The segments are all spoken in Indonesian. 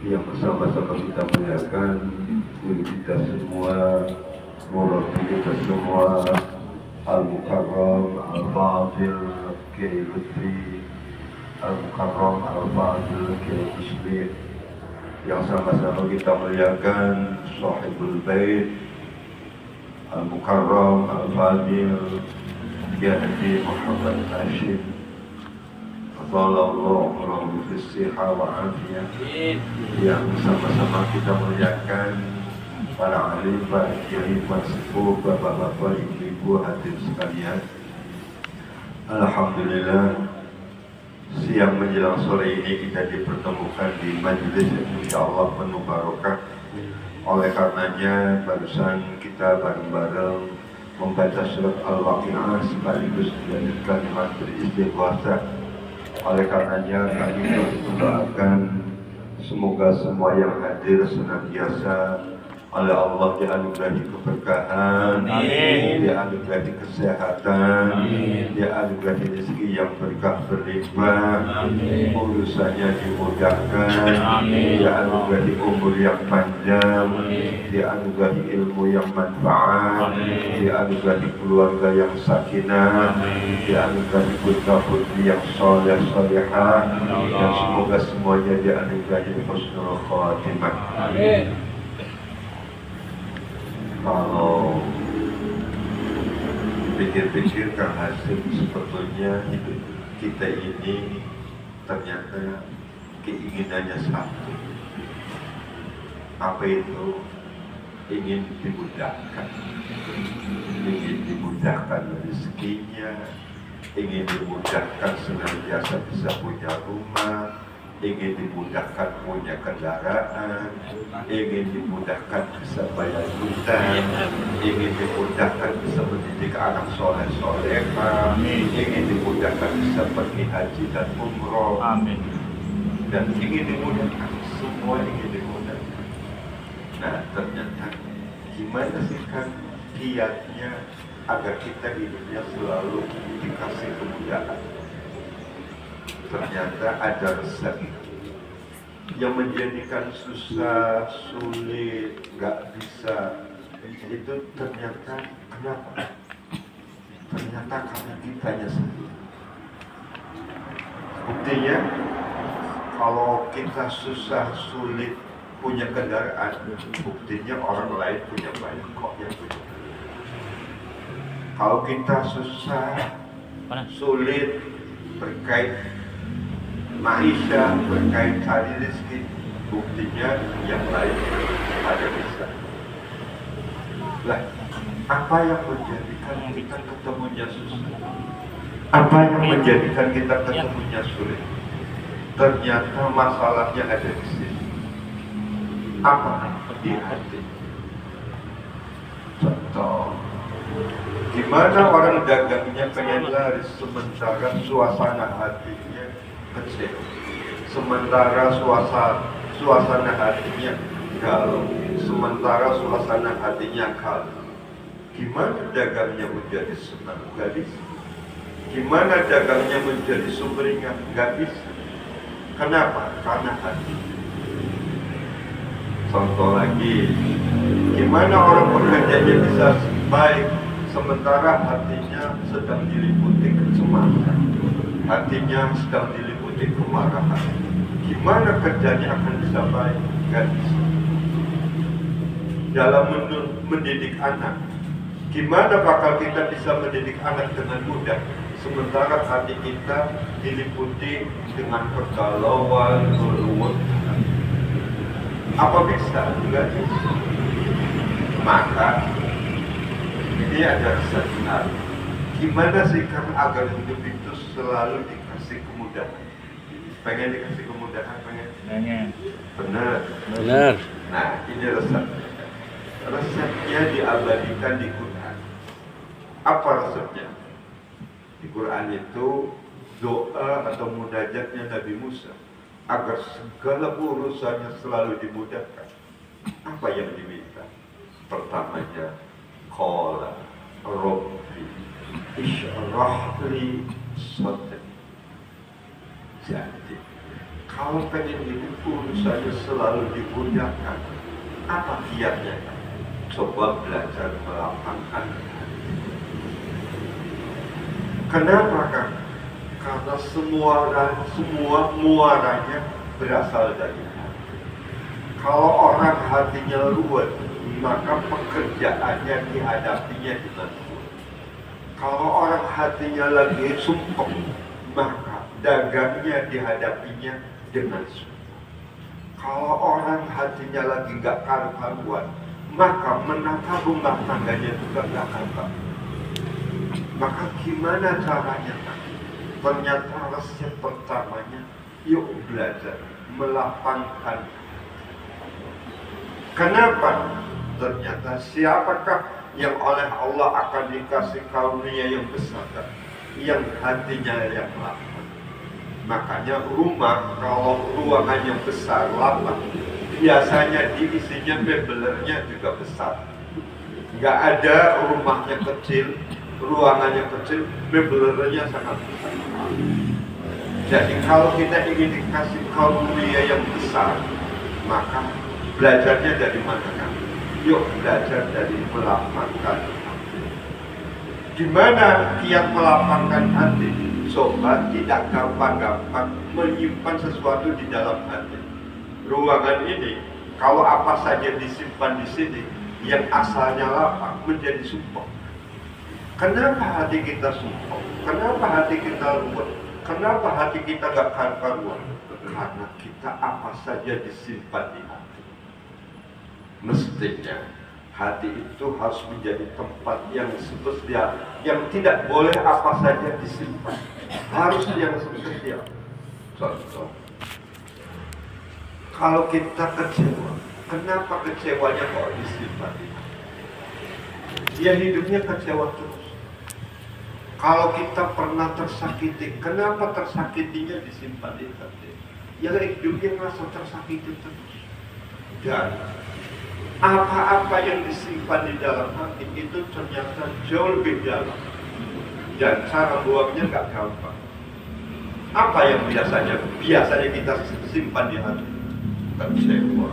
yang bersama-sama kita muliakan guru kita semua, murabbi kita semua, Al-Mukarram, Al-Fadil, Kiai Lutfi, Al-Mukarram, Al-Fadil, Kiai Ismi, yang sama-sama kita muliakan Sahibul Bait, Al-Mukarram, Al-Fadil, Kiai Muhammad Hashim, Sallallahu fissiha wa afiyah, yang sama-sama kita muliakan para alim, para kiai, para sepuh, bapak-bapak, ibu-ibu, hadirin sekalian. Alhamdulillah, siang menjelang sore ini kita dipertemukan di majelis yang insyaallah penuh barokah. Oleh karenanya barusan kita bareng-bareng membaca surat Al-Waqi'ah sekaligus menjadikan kalimat beristighosah. Oleh karenanya kami mendoakan semoga semua yang hadir senantiasa oleh Allah dianugerahi keberkahan, dianugerahi kesehatan, dianugerahi rezeki yang berkah berlimpah, urusannya dimudahkan, dianugerahi umur yang panjang, dianugerahi ilmu yang manfaat, dianugerahi keluarga yang sakinah, dianugerahi putra-putri yang soleh solehah, dan semoga semuanya dianugerahi husnul khatimah. Kalau pikir-pikir Kang Hasim, sebetulnya hidup kita ini ternyata keinginannya satu. Apa itu? Ingin dimudahkan. Ingin dimudahkan rezekinya, ingin dimudahkan senantiasa bisa punya rumah, ingin dimudahkan punya kendaraan, ingin dimudahkan bisa bayar hutang, ingin dimudahkan bisa mendidik anak soleh-solehah, ingin dimudahkan bisa pergi haji dan umroh, dan ingin dimudahkan, semua ingin dimudahkan. Nah, ternyata gimana sih kan kiatnya agar kita hidupnya selalu dikasih kemudahan? Ternyata ada resep yang menjadikan susah, sulit, nggak bisa. Itu ternyata kenapa? Ternyata karena kitanya sendiri. Buktinya, kalau kita susah, sulit punya kendaraan, buktinya orang lain punya banyak kok yang punya. Kalau kita susah, sulit terkait maisha, berkait cari rezeki, buktinya yang lain ada bisa. Lah, apa yang menjadikan kita ketemunya susah? Apa yang menjadikan kita ketemunya sulit? Ternyata masalahnya ada di sini. Apa? Di hati. Contoh, gimana orang dagangnya pengen laris sementara suasana hatinya kecil, sementara suasana hatinya galau, sementara suasana hatinya kalem. Gimana dagangnya menjadi senang? Gak bisa. Gimana dagangnya menjadi sumringah? Gak bisa. Kenapa? Karena hati. Contoh lagi, gimana orang bekerjanya bisa baik sementara hatinya sedang diliputi kecemasan, hatinya sedang diliputi kemarahan? Gimana kerjanya akan bisa baik? Gak bisa. Dalam mendidik anak, gimana bakal kita bisa mendidik anak dengan mudah sementara hati kita diliputi dengan pergalauan, keluhan? Apa bisa? Enggak bisa. Maka ini ada resep. Gimana sih kan agar hidup itu selalu dikasih kemudahan? Pengen dikasih kemudahan? Pengen? Benar. Nah, ini resep. Resepnya diabadikan di Quran. Apa resepnya? Di Quran itu doa atau munajatnya Nabi Musa agar segala urusannya selalu dimudahkan. Apa yang diminta? Pertamanya, qala rabbi ishrah li sadri. Jadi Kalau pengen hidup urusannya selalu dimuliakan, apa kiatnya? Coba belajar melapangkan hati. Kenapa kan? Karena semua muaranya berasal dari hati. Kalau orang hatinya ruwet, maka pekerjaannya dihadapinya dengan ruwet. Kalau orang hatinya lagi sumpah, maka dagangnya dihadapinya dengan sumpah. Kalau orang hatinya lagi gak karu-karuan, maka menata rumah tangganya juga gak karuan. Maka gimana caranya? Ternyata resep pertamanya, yuk belajar melapangkan. Kenapa? Ternyata siapakah yang oleh Allah akan dikasih karunia yang besar? Yang hatinya yang lapang. Makanya rumah kalau ruangannya besar, lapang, biasanya diisinya mebelernya juga besar. Nggak ada rumahnya kecil, ruangannya kecil, mebelernya sangat besar. Jadi kalau kita ingin dikasih karunia yang besar, maka belajarnya dari mana kan? Yuk belajar dari melapangkan hati. Gimana kiat melapangkan hati? Sobat tidak gampang-gampang menyimpan sesuatu di dalam hati. Ruangan ini, kalau apa saja disimpan di sini, yang asalnya lapang menjadi sumpah. Kenapa hati kita sumpah? Kenapa hati kita ruwet? Kenapa hati kita gak karuan? Karena kita apa saja disimpan di hati. Mestinya hati itu harus menjadi tempat yang spesial, yang tidak boleh apa saja disimpan. Harus yang spesial. Contoh, kalau kita kecewa, kenapa kecewanya kok disimpan di hati? Ya hidupnya kecewa terus. Kalau kita pernah tersakiti, kenapa tersakitinya disimpan di hati? Ya hidupnya merasa tersakiti terus. Dan apa-apa yang disimpan di dalam hati itu ternyata jauh lebih dalam. Dan cara buangnya gak gampang. Apa yang biasanya kita simpan di hati? Kecewa,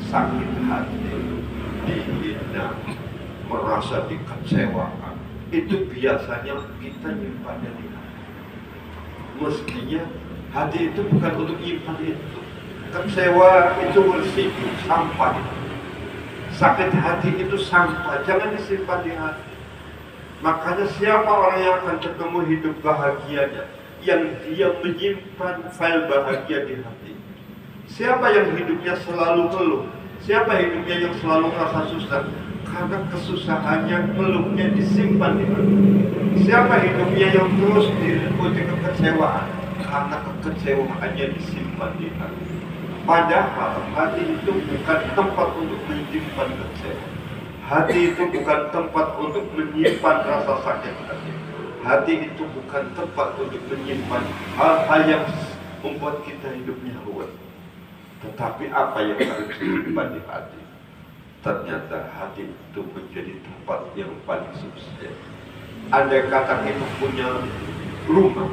sakit hati, dihina, merasa dikecewakan. Itu biasanya kita nyimpannya di hati. Mestinya hati itu bukan untuk nyimpan itu. Kecewa itu bersih, sampah. Sakit hati itu sampah, jangan disimpan di hati. Makanya siapa orang yang akan ketemu hidup bahagianya? Yang dia menyimpan file bahagia di hati. Siapa yang hidupnya selalu keluh? Siapa hidupnya yang selalu merasa susah? Karena kesusahannya, keluhnya disimpan di hati. Siapa hidupnya yang terus diliputi kekecewaan? Karena kekecewaannya disimpan di hati. Padahal hati itu bukan tempat untuk menyimpan kecewa. Hati itu bukan tempat untuk menyimpan rasa sakit hati. Hati itu bukan tempat untuk menyimpan hal-hal yang membuat kita hidupnya ruwet. Tetapi apa yang harus disimpan di hati? Ternyata hati itu menjadi tempat yang paling substansial. Andai kata kita punya rumah,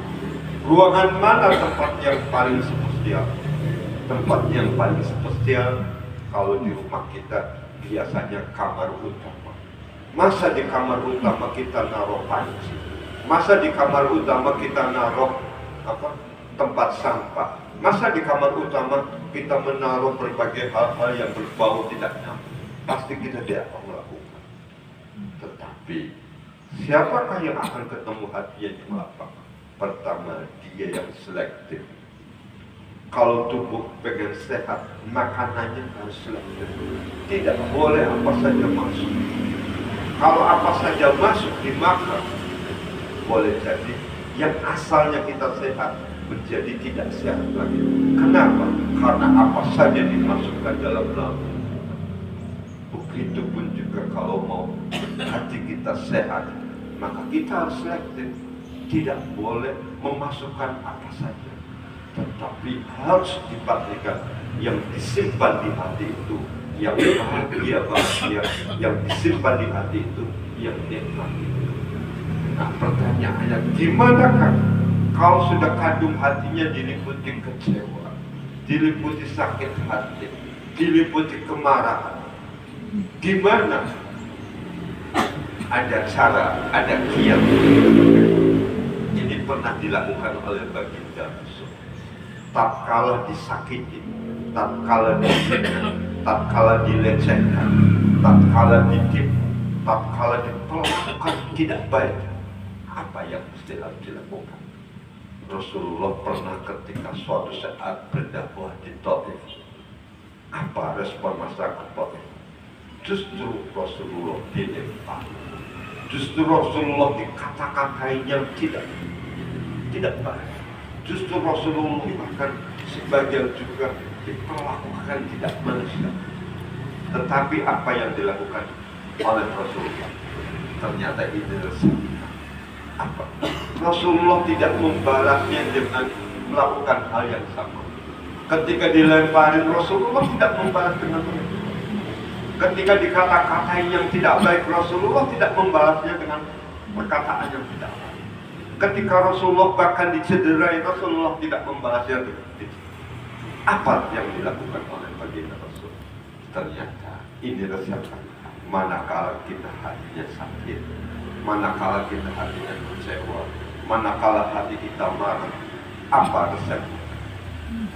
ruangan mana tempat yang paling substansial? Tempat yang paling spesial kalau di rumah kita biasanya kamar utama. Masa di kamar utama kita naruh panci? Masa di kamar utama kita naruh tempat sampah? Masa di kamar utama kita menaruh berbagai hal-hal yang berbau tidak nyaman? Pasti kita tidak akan melakukan. Tetapi siapakah yang akan ketemu hati yang melapang? Pertama, dia yang selektif. Kalau tubuh pengen sehat, makanannya harus selektif. Tidak boleh apa saja masuk. Kalau apa saja masuk dimakan, boleh jadi yang asalnya kita sehat menjadi tidak sehat lagi. Kenapa? Karena apa saja dimasukkan dalam lambung. Begitupun juga kalau mau hati kita sehat, maka kita harus selektif. Tidak boleh memasukkan apa saja. Tetapi harus dipastikan yang disimpan di hati itu yang bahagia, yang disimpan di hati itu yang nikmat. Nah pertanyaannya, gimana kan kalau sudah kandung hatinya diliputi kecewa, diliputi sakit hati, diliputi kemarahan. Gimana? Ada cara, ada kiat. Ini pernah dilakukan oleh baginda Rasul. Tatkala disakiti, tatkala dihina, tatkala dilecehkan, tatkala ditipu, tatkala diperlakukan tidak baik, apa yang mesti harus dilakukan? Rasulullah pernah ketika suatu saat berdakwah di Taif. Apa respon masyarakat Taif? Justru Rasulullah dilempar. Justru Rasulullah dikata-katain yang tidak baik. Justru Rasulullah bahkan sebagian juga diperlakukan tidak manusia. Tetapi apa yang dilakukan oleh Rasulullah? Ternyata ini resmi. Apa? Rasulullah tidak membalasnya dengan melakukan hal yang sama. Ketika dilemparin, Rasulullah tidak membalas dengan begitu. Ketika dikata-katain yang tidak baik, Rasulullah tidak membalasnya dengan perkataan yang tidak baik. Ketika Rasulullah bahkan dicederai, Rasulullah tidak membalasnya dengan begitu. Apa yang dilakukan oleh baginda Rasul? Ternyata ini resepnya. Manakala kita hatinya sakit, manakala kita hatinya kecewa, manakala hati kita marah, apa resepnya?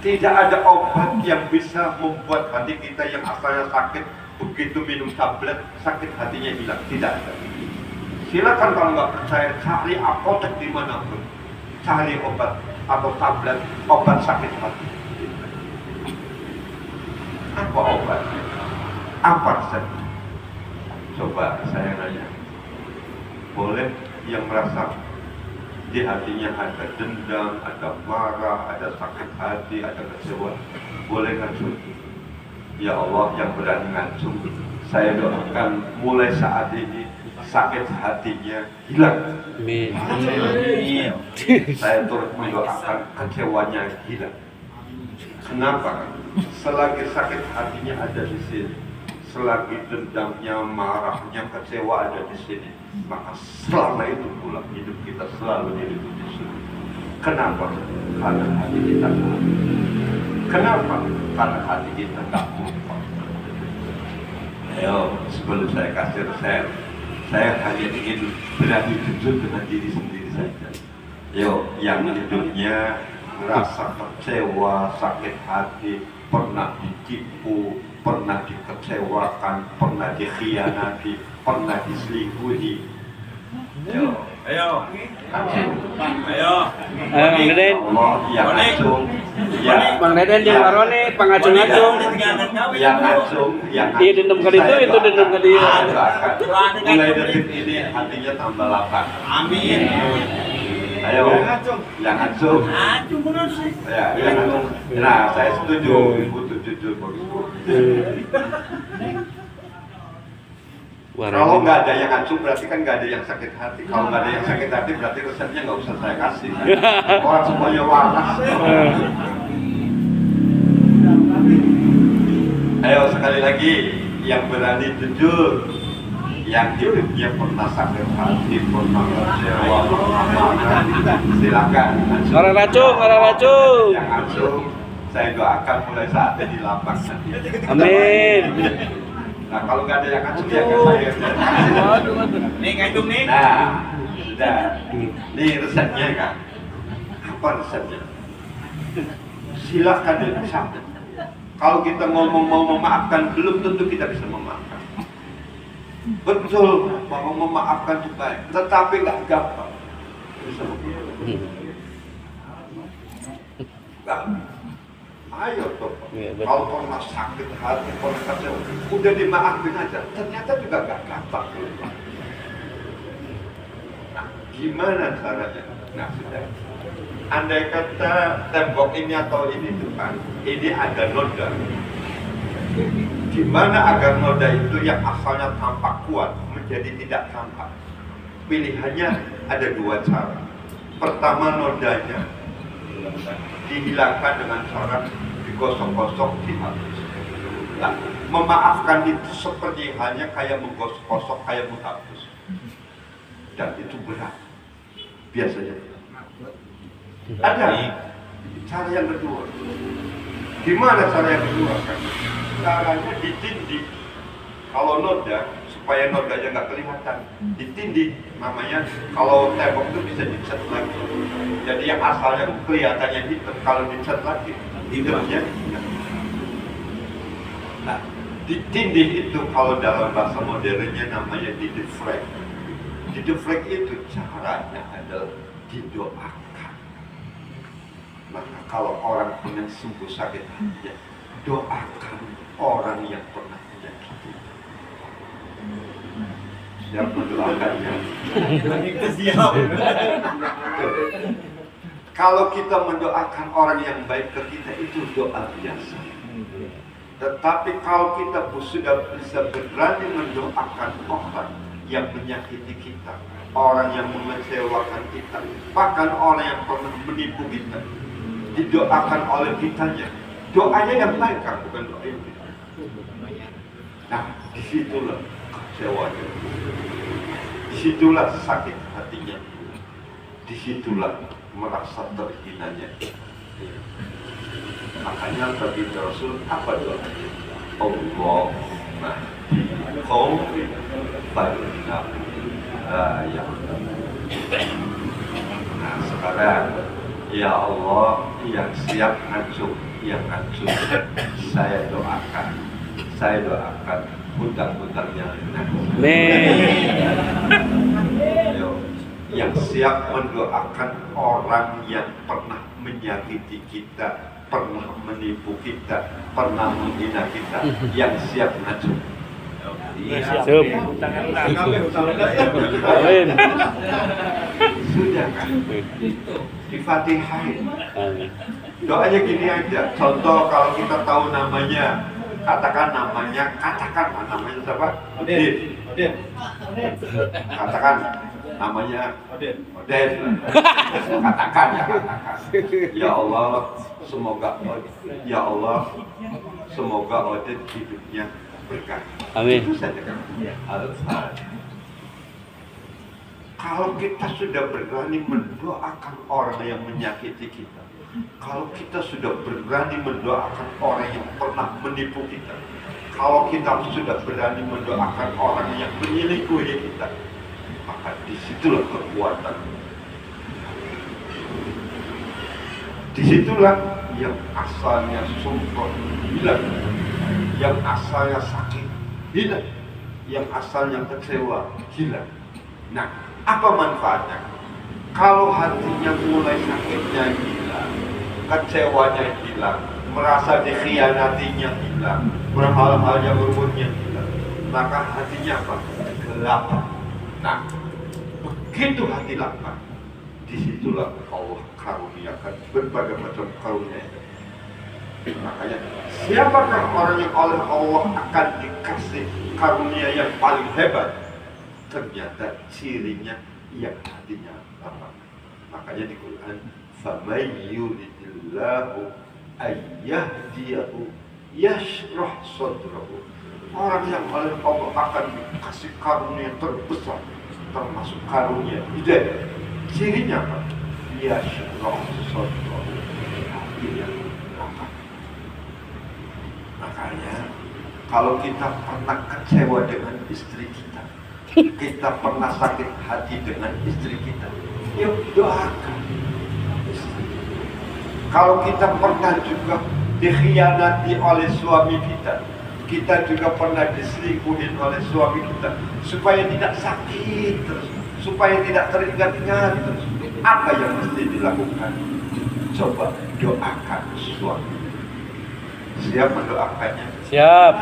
Tidak ada obat yang bisa membuat hati kita yang asalnya sakit, begitu minum tablet, sakit hatinya hilang. Tidak ada. Silakan kalau nggak percaya, cari apotek dimanapun, cari obat atau tablet, obat sakit hati. Apa obatnya? Apa resepnya? Coba saya nanya, boleh yang merasa di hatinya ada dendam, ada marah, ada sakit hati, ada kecewa, boleh ngacung? Ya Allah yang berani ngacung, saya doakan mulai saat ini sakit hatinya hilang. Amin. Saya turut mendoakan kecewanya hilang. Kenapa? Selagi sakit hatinya ada di sini, selagi dendamnya, marahnya, kecewa ada di sini, maka selama itu pula hidup kita selalu diliputi sulit. Kenapa? Karena hati kita tak. Kenapa? Karena hati kita tak lupa. Ayo, sebelum saya kasih resep, saya hanya ingin berani jujur dengan diri sendiri saja. Yo, yang hidupnya merasa kecewa, sakit hati, pernah ditipu, pernah dikecewakan, pernah dikhianati, pernah diselingkuhi. Ayo, Ayo, Ayo, Bang Deden. Allah yang ngacung, yang Bang Deden yang marone pangacung-acung. yang ngacung, yang Iya dendam ke itu dendam ke dia. mulai detik ini hatinya tambah lapang. Amin. Ayo, yang ngacung. Ya, yang ngacung. Nah, saya setuju. Butuh jujur bagus. Kalau nggak ada yang ngacung berarti kan nggak ada yang sakit hati. Kalau nggak ada yang sakit hati berarti resepnya nggak usah saya kasih. Orang semuanya waras. Ayo sekali lagi yang berani jujur, yang hidupnya pernah sakit hati, pernah kecewa, pernah marah, silakan. Orang racung. Yang ngacung, saya doakan mulai saat ini lapang. Amin. Nah kalau nggak ada yang ngacung ya ke saya. Nih ngacung nih. Nah, sudah. Ini resepnya kan. Apa resepnya? Silakan dicatat. Kalau kita ngomong mau memaafkan, belum tentu kita bisa memaafkan. Betul, mau memaafkan itu baik, tetapi nggak gampang. Bisa begitu. Gampang. Ayo toh, kalau pernah sakit hati, pernah kecewa, udah dimaafin aja. Ternyata juga gak gampang. Nah, gimana caranya? Nah, sudah. Andai kata tembok ini atau ini depan, ini ada noda. Gimana agar noda itu yang asalnya tampak kuat menjadi tidak tampak? Pilihannya ada dua cara. Pertama, nodanya dihilangkan dengan cara digosok-gosok, dihapus. Nah, memaafkan itu seperti halnya kayak menggosok-gosok, kayak menghapus. Dan itu berat. Biasanya. Ada cara yang kedua. Gimana caranya dikeluarkan? Caranya ditindih. Kalau noda, supaya nodanya nggak kelihatan, ditindih. Namanya kalau tembok itu bisa dicat lagi. Jadi yang asalnya kelihatannya hitam, kalau dicat lagi, hitamnya. Nah, ditindih itu kalau dalam bahasa modernnya namanya dideflek. Dideflek itu caranya adalah didoakan. Maka kalau orang pengen sembuh sakit hatinya, doakan orang yang pernah menyakiti. Siap mendoakannya. Kalau kita mendoakan orang yang baik ke kita itu doa biasa. Tetapi kalau kita sudah bisa berani mendoakan orang yang menyakiti kita, orang yang mengecewakan kita, bahkan orang yang pernah menipu kita, didoakan oleh kitanya, doanya yang baik kan, bukan doa yang kita. Nah, disitulah kecewanya, disitulah sakit hatinya, disitulah merasa terhinanya. Makanya bagi Rasul apa doanya? Allahumma qawm fa'inna ya. Nah sekarang ya Allah yang siap hancur, yang hancur saya doakan hutang-hutangnya lunas. Yang siap mendoakan orang yang pernah menyakiti kita, pernah menipu kita, pernah menghina kita, yang siap ngacu. Amin. Sudah kan? Di Fatihain. Doanya gini aja. Contoh kalau kita tahu namanya, katakan namanya siapa? Odin. Katakan namanya Odin. Katakan. Ya Allah, semoga Odin hidupnya berkah. Amin. Itu saja kan. Kalau kita sudah berani mendoakan orang yang menyakiti kita, kalau kita sudah berani mendoakan orang yang pernah menipu kita, kalau kita sudah berani mendoakan orang yang menyelingkuhi kita, maka disitulah kekuatan. Disitulah yang asalnya sumpah hilang, yang asalnya sakit hilang, yang asalnya kecewa hilang. Nah, apa manfaatnya? Kalau hatinya mulai sakitnya hilang, kecewanya hilang, merasa dikhianatinya hilang, berhal-hal yang berikutnya hilang, maka hatinya apa? Gelap. Nah, begitu hati lapar, disitulah Allah karuniakan berbagai macam karunia. Makanya siapakah orang yang oleh Allah akan dikasih karunia yang paling hebat? Ternyata cirinya yang hatinya lapar. Makanya di Quran, فَمَنْ يُرِدِ اللَّهُ أَنْ يَهْدِيَهُ يَشْرَحْ صَدْرَهُ. Orang yang oleh Allah akan dikasih karunia terbesar, termasuk karunia hidayah. Cirinya apa? Yashrah sadrahu. Hatinya lapang. Makanya kalau kita pernah kecewa dengan istri kita, kita pernah sakit hati dengan istri kita, yuk doakan. Kalau kita pernah juga dikhianati oleh suami kita, kita juga pernah diselingkuhin oleh suami kita, supaya tidak sakit terus, supaya tidak teringat-ingat terus, apa yang mesti dilakukan? Coba doakan suami. Siap mendoakannya? Siap.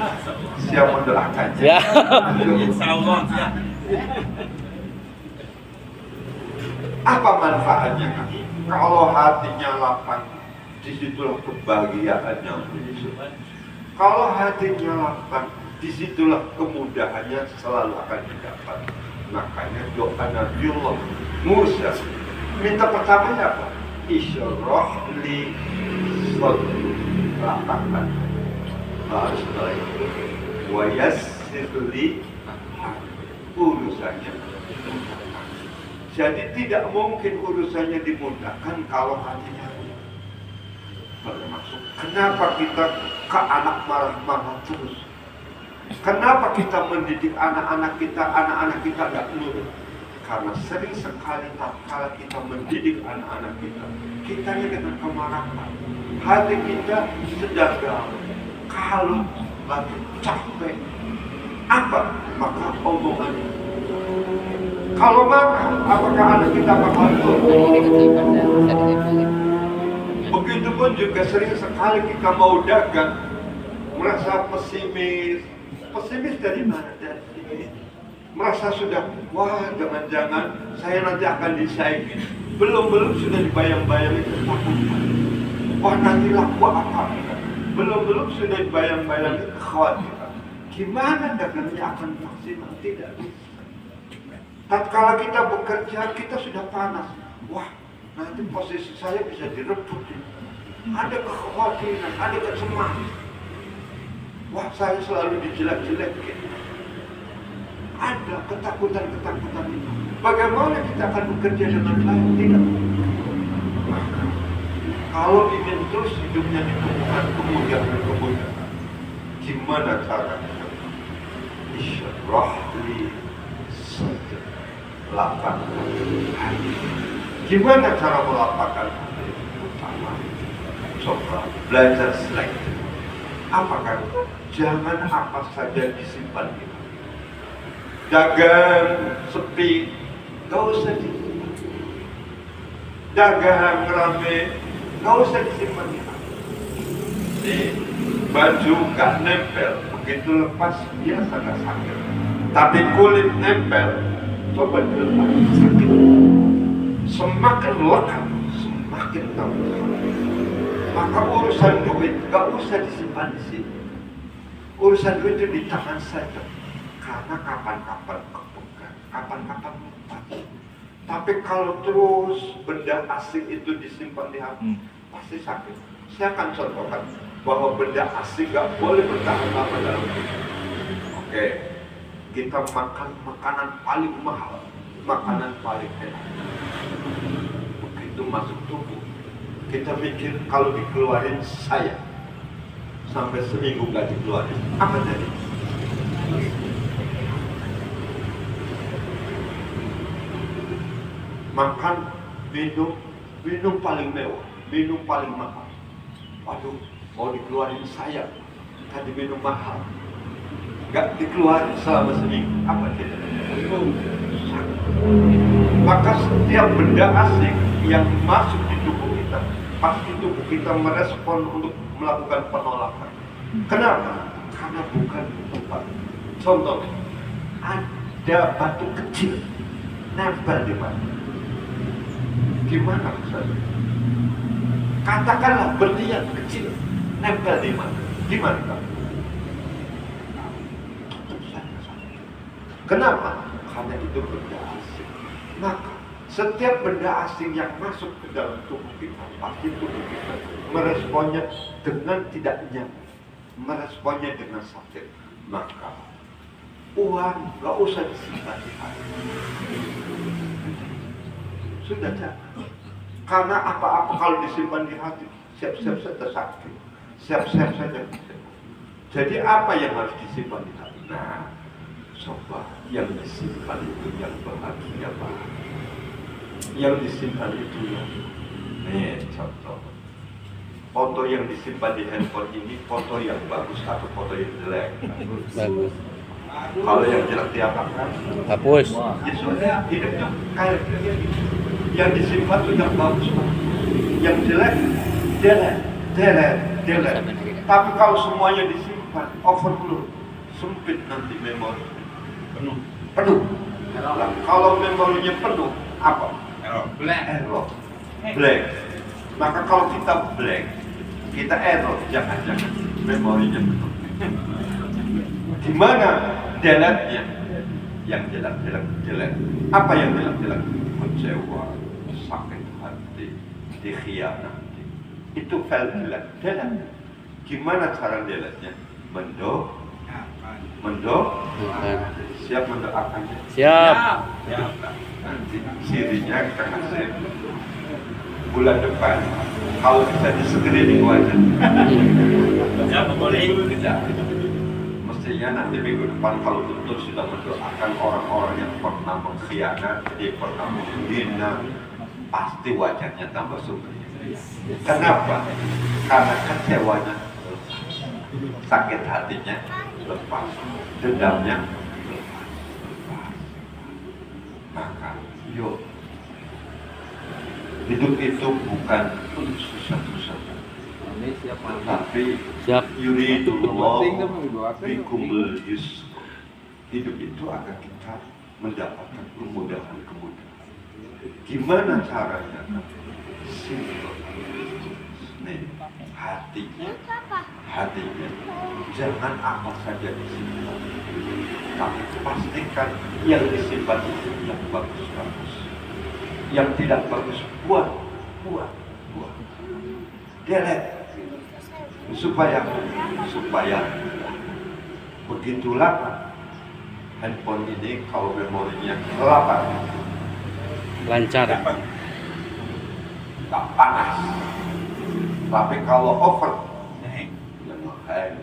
Siap mendoakannya? Siap. Insyaallah siap. Apa manfaatnya? Kalau hatinya lapang, disitulah kebahagiaannya muncul. Kalau hatinya lapang, disitulah kemudahannya selalu akan didapat. Makanya doa Nabiullah Musa minta pertamanya apa? Isyrah li sadri, lapangkan harus baik. Wa yassir li urusannya. Jadi tidak mungkin urusannya dimudahkan kalau hatinya. masuk. Kenapa kita ke anak marah-marah terus? Kenapa kita mendidik anak-anak kita nggak nurut? Karena sering sekali tatkala kita mendidik anak-anak kita dengan kemarahan. Hati kita sedang galau. Kalau lagi capek, apa? Maka omongannya. Kalau marah, apakah anak kita bakal nurut? Begitupun juga sering sekali kita mau dagang, merasa pesimis. Pesimis dari mana? Dari sini. Merasa sudah, wah jangan-jangan saya nanti akan disaingin. Belum sudah dibayang-bayangi ketakutan. Wah nanti laku apa? Belum sudah dibayang-bayangi kekhawatiran. Gimana dagangnya akan maksimal? Tidak bisa. Tatkala kita bekerja, kita sudah panas. Wah nanti posisi saya bisa direbut. Ada kekhawatiran, ada kecemasan. Wah saya selalu dijelek-jelekin. Ada ketakutan-ketakutan itu. Bagaimana kita akan bekerja dengan baik? Tidak. Maka, kalau ingin terus hidupnya ditemukan kemudahan, gimana caranya? Isyarah li sadri, lapangkan hati. Gimana cara melapangkan hati? Pertama, coba belajar selektif. Apakah? Jangan apa saja disimpan kita. Dagang sepi, gak usah disimpan. Dagang rame, gak usah disimpan. Nih, baju gak nempel, begitu lepas biasa gak sakit. Tapi kulit nempel, coba dilepas, sakit. Semakin lekat, semakin tambah. Maka urusan duit gak usah disimpan di sini. Urusan duit itu di tangan saja. Karena kapan-kapan kepegang, kapan-kapan lupa. Tapi kalau terus benda asing itu disimpan di hati, pasti sakit. Saya akan contohkan bahwa benda asing gak boleh bertahan lama dalam hidup. Oke, kita makan makanan paling mahal, makanan paling enak. Begitu masuk tubuh, kita mikir kalau dikeluarin saya sampai seminggu gak dikeluarin, apa jadi? Makan, minum paling mewah, minum paling mahal. Waduh, mau dikeluarin saya, tadi minum mahal, gak dikeluarin selama seminggu, apa jadi? Maka setiap benda asing yang masuk di tubuh kita, pasti tubuh kita merespon untuk melakukan penolakan. Kenapa? Karena bukan tempat. Contoh, ada batu kecil nempel di mana? Gimana misalnya? Katakanlah berlian kecil nempel di mana? Di mana? Kenapa? Karena itu benda asing. Maka setiap benda asing yang masuk ke dalam tubuh kita, pasti tubuh kita meresponnya dengan tidak nyaman, meresponnya dengan sakit. Maka uang gak usah disimpan di hati. Sudah jangan. Karena apa-apa kalau disimpan di hati, siap-siap saja sakit, siap-siap saja. Jadi apa yang harus disimpan di hati? Nah, coba yang disimpan itu yang bahagia banget. Yang disimpan itu yang, contoh, foto yang disimpan di handphone ini foto yang bagus atau foto yang jelek? Bagus. Kalau yang jelek diapakan? Hapus. Ya sudah, hidupnya kayak gini. Yang disimpan sudah bagus, yang jelek, delete. Tapi kalau semuanya disimpan, overflow, sempit nanti memori. Penuh. Nah, kalau memorinya penuh, apa? Error. Blank. Maka kalau kita blank, kita error, jangan-jangan memorinya penuh. Gimana delete-nya? Yang jelek. Apa yang jelek? Kecewa, sakit hati, dikhianati. Itu file delete. Gimana cara delete-nya? Siap mendoakannya? Siap. Nanti cirinya kita kasih bulan depan kalau bisa di screening wajah. Ya, boleh. Mestinya nanti minggu depan kalau betul sudah mendoakan orang-orang yang pernah mengkhianati, pernah menghina, pasti wajahnya tambah subur. Kenapa? Karena kecewanya lepas, sakit hatinya lepas, dendamnya lepas. Maka yuk, hidup itu bukan untuk susah-susah, tapi Siap. yuridullah bikumul yusr. Hidup itu agar kita mendapatkan kemudahan-kemudahan. Gimana caranya? Simpel. Nih, hatinya jangan apa saja disimpan, tapi pastikan yang disimpan itu yang bagus-bagus, yang tidak bagus buang. Delete supaya begitu lama handphone ini kalau memorinya lapar, Lancar. tak panas. Tapi kalau over,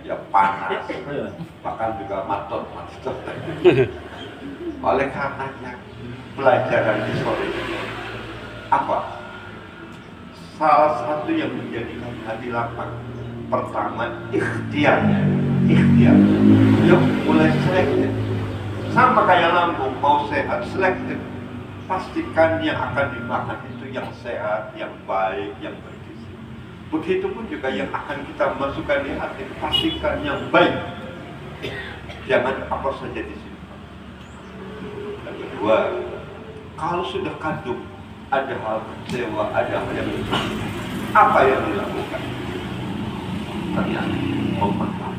ya panas, bahkan juga matot. Oleh karenanya pelajaran di sore ini apa? Salah satu yang menjadikan hati lapang, pertama ikhtiar. Yuk mulai selektif. Sama kayak lambung mau sehat, selektif. Pastikan yang akan dimakan itu yang sehat, yang baik, yang bergizi. Begitupun juga yang akan kita masukkan di hati, pastikan yang baik. Jangan apa saja disimpan. Yang kedua, kalau sudah kandung, ada hal kecewa, ada hal yang apa yang dilakukan? Ternyata memaafkan.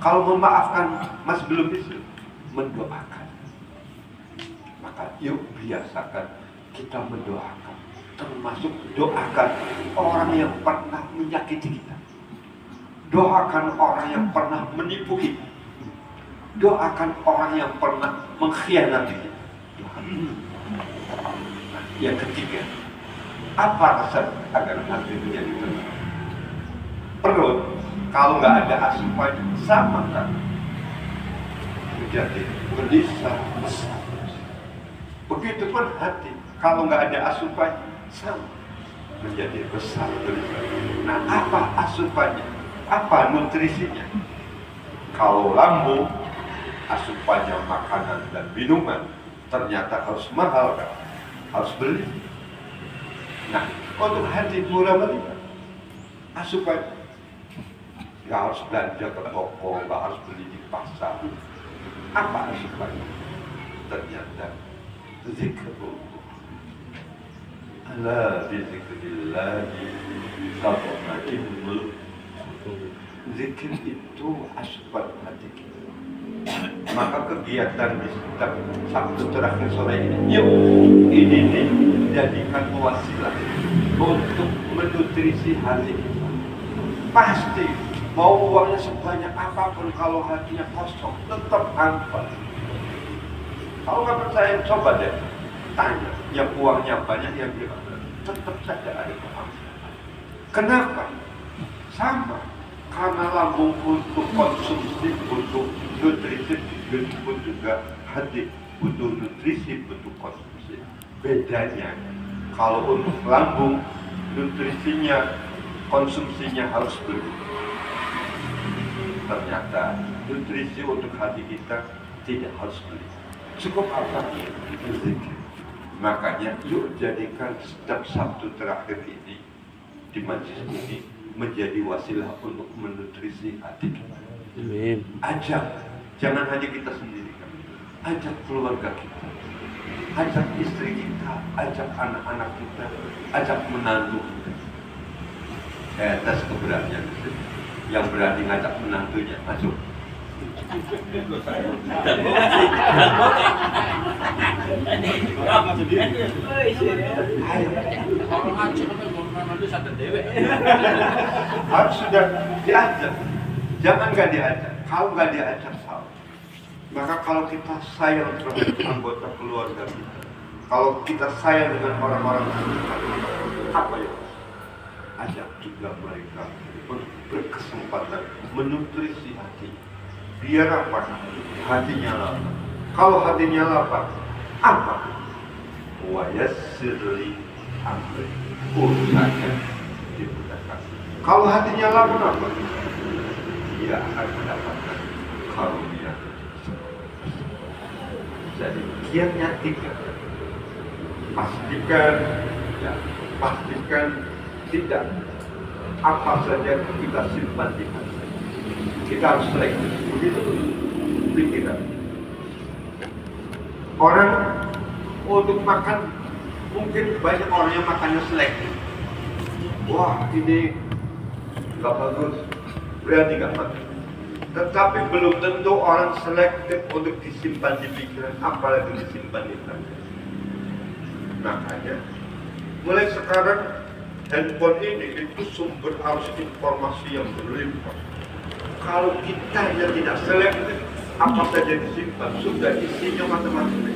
Kalau memaafkan masih belum bisa, mendoakan. Maka yuk biasakan kita mendoakan, termasuk doakan orang yang pernah menyakiti kita, doakan orang yang pernah menipu kita, doakan orang yang pernah mengkhianati kita. Yang ketiga, apa resep agar hati menjadi tenang? Perut, kalau nggak ada asupan sama kan, menjadi gelisah, besar. Begitupun hati, kalau nggak ada asupan sama, menjadi besar, gelisah. Nah, apa asupannya? Apa nutrisinya? Kalau lambung, asupannya makanan dan minuman, ternyata harus mahal kan? Harus beli. Nah, untuk hati murah meriah, asupan nggak harus belanja ke toko, nggak harus beli di pasar. Apa asupannya? Ternyata zikrullah. Ala bizikrillahi tatma'innul qulub. Zikir itu asupan hati kita. Maka kegiatan di setiap Sabtu terakhir sore ini, yuk ini dijadikan wasilah untuk menutrisi hati kita. Pasti mau uangnya sebanyak apapun, kalau hatinya kosong tetap hampa. Kalau nggak percaya, coba deh tanya yang uangnya banyak, yang bilang tetap saja ada kehampan. Kenapa? Sama, karena lambung butuh konsumsi, butuh nutrisi, butuh juga hati butuh nutrisi, butuh konsumsi. Bedanya, kalau untuk lambung, nutrisinya, konsumsinya harus beli. Ternyata nutrisi untuk hati kita tidak harus beli. Cukup apa? Zikir. Makanya yuk jadikan setiap Sabtu terakhir ini di majelis ini menjadi wasilah untuk menutrisi hati kita. Amin. Ajak, jangan hanya kita sendiri, ajak keluarga kita, ajak istri kita, ajak anak-anak kita, ajak menantu kita. Tes keberanian itu. Yang berani ngajak menantunya masuk. Dan boleh. Harus sudah diajak. Jangan nggak diajak. Kalau nggak diajak salah. Maka kalau kita sayang terhadap anggota keluarga kita, Kalau kita sayang dengan orang-orang apa ya? Ajak juga mereka berkesempatan menutrisi hati. Biar apa? Hatinya lapar. Kalau hatinya lapar, apa? Wayassirli amri, urusannya dimudahkan. Kalau hatinya lapar apa? Dia akan mendapatkan karunia. Jadi kiatnya 3. Pastikan tidak apa saja kita simpan di hati. Kita harus selektif. Begitu pikiran. Orang untuk makan, mungkin banyak orang yang makannya selektif. Wah, ini nggak bagus, berarti nggak makan. Tetapi belum tentu orang selektif untuk disimpan di pikiran, apalagi disimpan di hati. Makanya mulai sekarang handphone ini itu sumber arus informasi yang berlimpah. Kalau kita tidak selektif, apa saja disimpan, sudah isinya macam-macam.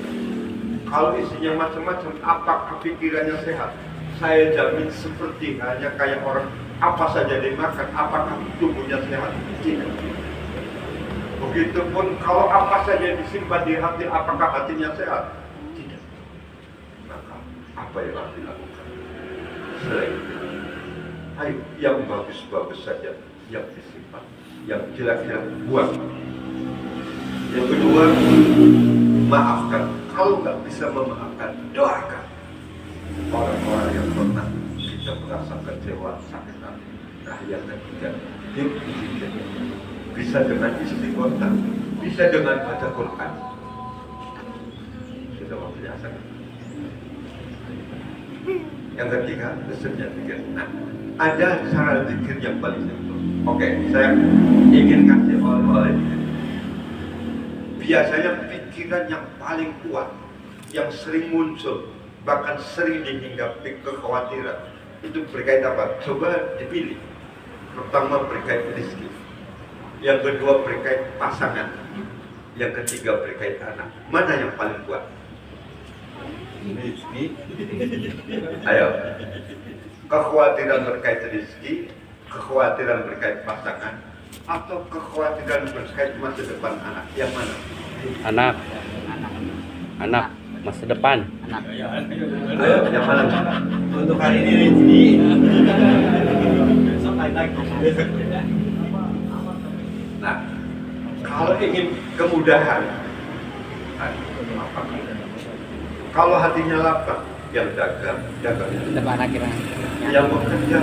Kalau isinya macam-macam, apakah pikirannya sehat? Saya jamin seperti hanya kayak orang, apa saja dimakan, apakah tubuhnya sehat? Tidak. Begitupun kalau apa saja disimpan di hati, apakah hatinya sehat? Tidak. Maka apa yang harus dilakukan? Selektif. Ayo, yang bagus-bagus saja yang disimpan, yang jelek-jelek buang. Yang kedua, maafkan. Kalau nggak bisa memaafkan, doakan. Orang-orang yang pernah kita merasa kecewa, sakit hati. Nah, yang ketiga, hidup bisa dengan istighfar, bisa dengan baca Quran. Sudah waktunya asal. Yang ketiga, pesannya zikir. Nah, ada cara zikir yang paling simpel. Oke, saya ingin kasih oleh-oleh. Biasanya pikiran yang paling kuat, yang sering muncul, bahkan sering dihinggapi kekhawatiran, itu berkait apa? Coba dipilih. Pertama berkait rezeki, yang kedua berkait pasangan, yang ketiga berkait anak. Mana yang paling kuat? Rezeki. Ayo. Kekhawatiran berkait rezeki, kekhawatiran berkait pasangan, atau kekhawatiran berkait masa depan anak? Yang mana? Anak masa depan. Ayo, yang mana? Untuk hari ini rezeki. Besok lagi. Nah, kalau ingin kemudahan, kalau hatinya lapar, yang dagang. Yang bekerja.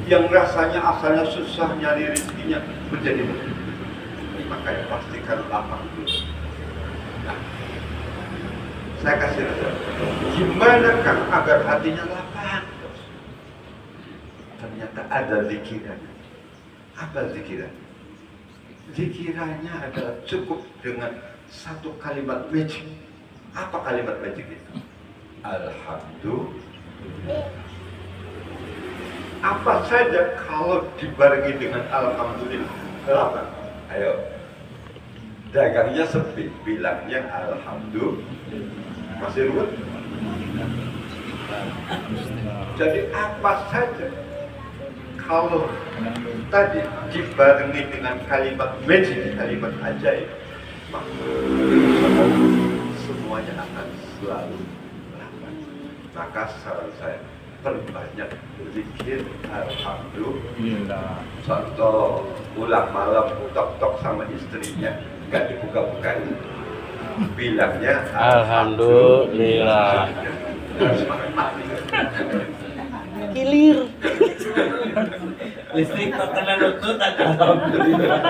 Yang rasanya asalnya susah nyari rezekinya menjadi mudah. Makanya pastikan lapar dulu. Nah, saya kasih resep. Gimana kan agar hatinya lapar? Ternyata ada zikiran. Apa zikiran? Zikirannya adalah cukup dengan satu kalimat magic. Apa kalimat magic itu? Alhamdulillah. Apa saja kalau dibarengi dengan alhamdulillah. Kenapa? Ayo. Dagangnya sepi, bilangnya alhamdulillah. Masih ruwet? Jadi apa saja kalau tadi dibarengi dengan kalimat magic, kalimat ajaib, maka semuanya akan selalu lapar. Maka saran saya, perbanyak zikir alhamdulillah. Contoh pulang malam tok-tok sama istrinya, gak dibuka-bukain, bilangnya Alhamdulillah. Kilir. Listrik terkena lutut alhamdulillah.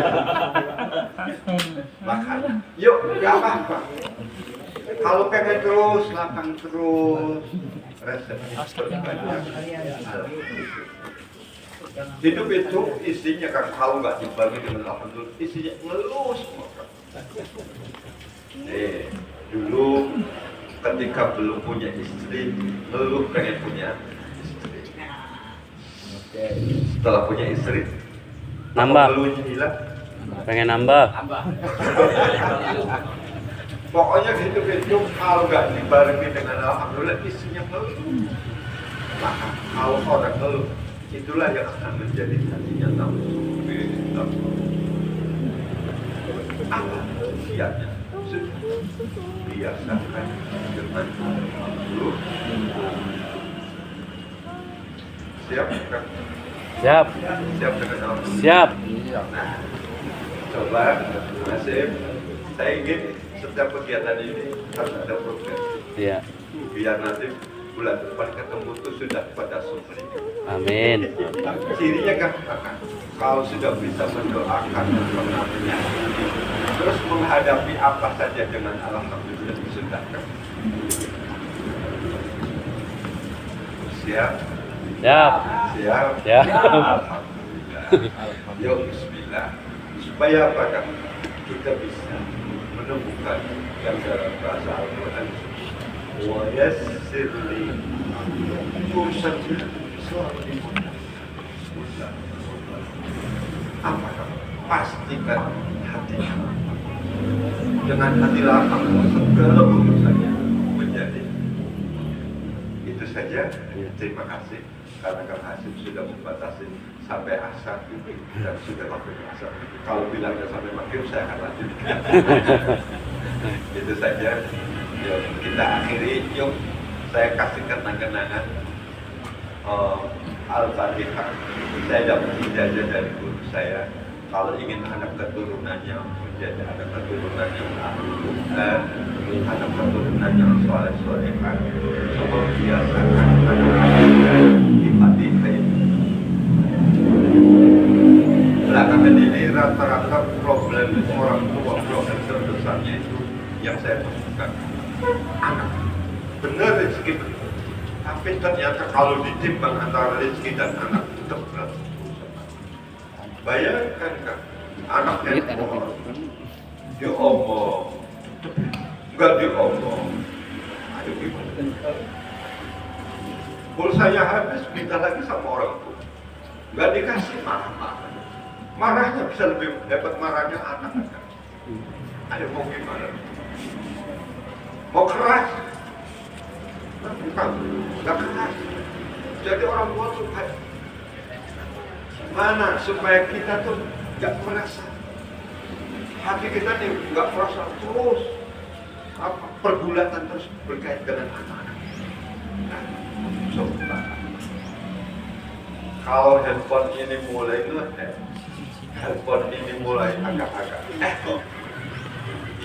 Makan. Yuk, gak apa-apa. Kalau pengen terus, lapang terus. Resepnya perbanyak. Hidup itu isinya kan, kalau nggak dibagi dengan alhamdulillah, isinya ngeluh semua. Dulu ketika belum punya istri, ngeluh pengen punya istri. Setelah punya istri, Nambah. ngeluhnya hilang. Pengen nambah. Pokoknya gitu kalau nggak dibarengi dengan alhamdulillah isinya ngeluh. Maka kalau orang ngeluh, itulah yang akan menjadi hatinya nafsu. Apa usianya sudah biasakan dengan ngeluh. Siap kan? Siap. Siap dengan nafsu. Siap. Nah, coba Nasib, saya ingin setiap kegiatan ini harus ada progres. Iya. Biar nanti bulan depan ketemu itu sudah pada sumbernya. Amin. Cirinya kan kalau sudah bisa mendoakan, menyakiti, terus menghadapi apa saja dengan alhamdulillah sudah kan. Siap? Siap. Siap? Siap. Alhamdulillah. Yuk bismillah. Supaya apa kan? Kita bisa menemukan yang dalam bahasa Al-Quran. Wa yassirli urusan selalu dimudah. Apa kamu? Pastikan hati kamu. Dengan hati lapang segala urusannya menjadi. Itu saja. Terima kasih karena Kang Hasim sudah membatasi sampai asar dan sudah waktu asar. Kalau bilangnya sampai maghrib saya akan lanjutkan. Itu saja. Yuk, kita akhiri. Yuk, saya kasih kenang-kenangan Al-Fatihah. Saya dapat ijazah dari guru saya. Kalau ingin anak keturunannya menjadi anak keturunan yang dan anak keturunan yang soleh-solehah, coba biasakan anak-anaknya di Fatihah. Belakangan ini rata-rata problem orang tua terbesarnya itu yang saya temukan anak benar rezeki benar, tapi ternyata kalau ditimbang antara rezeki dan anak tetap berat. Bayangkan kan anak handphone diomong nggak diomong, ayo gimana? Pulsanya habis minta lagi sama orang tua, nggak dikasih marah-marah. Marahnya bisa lebih hebat marahnya anak kan. Ayo mau gimana? Mau keras? Bukan, nggak keras. Jadi orang tua tuh mana supaya kita tuh nggak merasa hati kita nih nggak merasa terus apa pergulatan terus berkait dengan anak-anak. Nah, coba kalau handphone ini mulai ngehem, handphone ini mulai agak-agak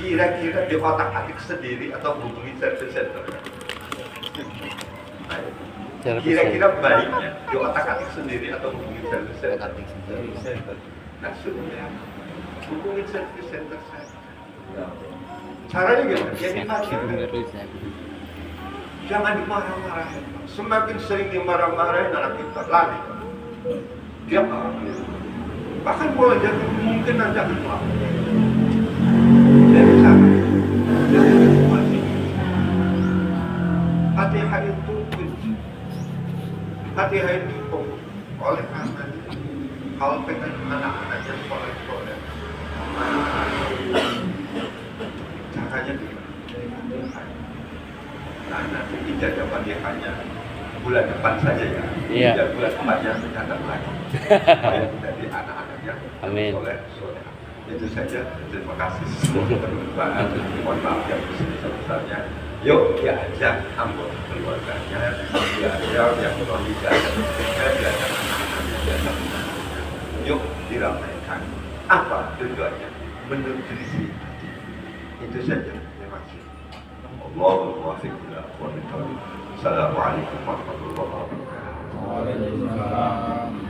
kira-kira di otak-atik sendiri atau hubungi service center. Kira-kira baiknya di otak-atik sendiri atau hubungi service center. Nah, sudah hubungi service center saya. Caranya gimana? Ya dimarahin. Jangan dimarah-marahin. Semakin sering dimarah-marahin anak kita lari. Dia marah. Bahkan boleh jadi mungkin aja keluar. Dari sana. Fatihah itu kunci. Fatihah itu oleh karena kalau pengen anak-anaknya soleh-soleh, caranya gimana? Nah, nanti ijazah Fatihahnya bulan depan saja ya. Iya. Bulan depannya datang lagi. Jadi anak-anaknya soleh-soleh. Itu saja. Terima kasih. Bermanfaat. Mohon maaf yang besar-besarnya. Yuk diajak anggota keluarganya, diajak yang menikah, diajak anak-anaknya. Yuk diramaikan. Apa tujuannya? Menutrisi hati. Itu saja. Terima kasih. Allahumma waffiq ila aqwamit thoriq. Assalamualaikum warahmatullahi wabarakatuh. Waalaikumsalam.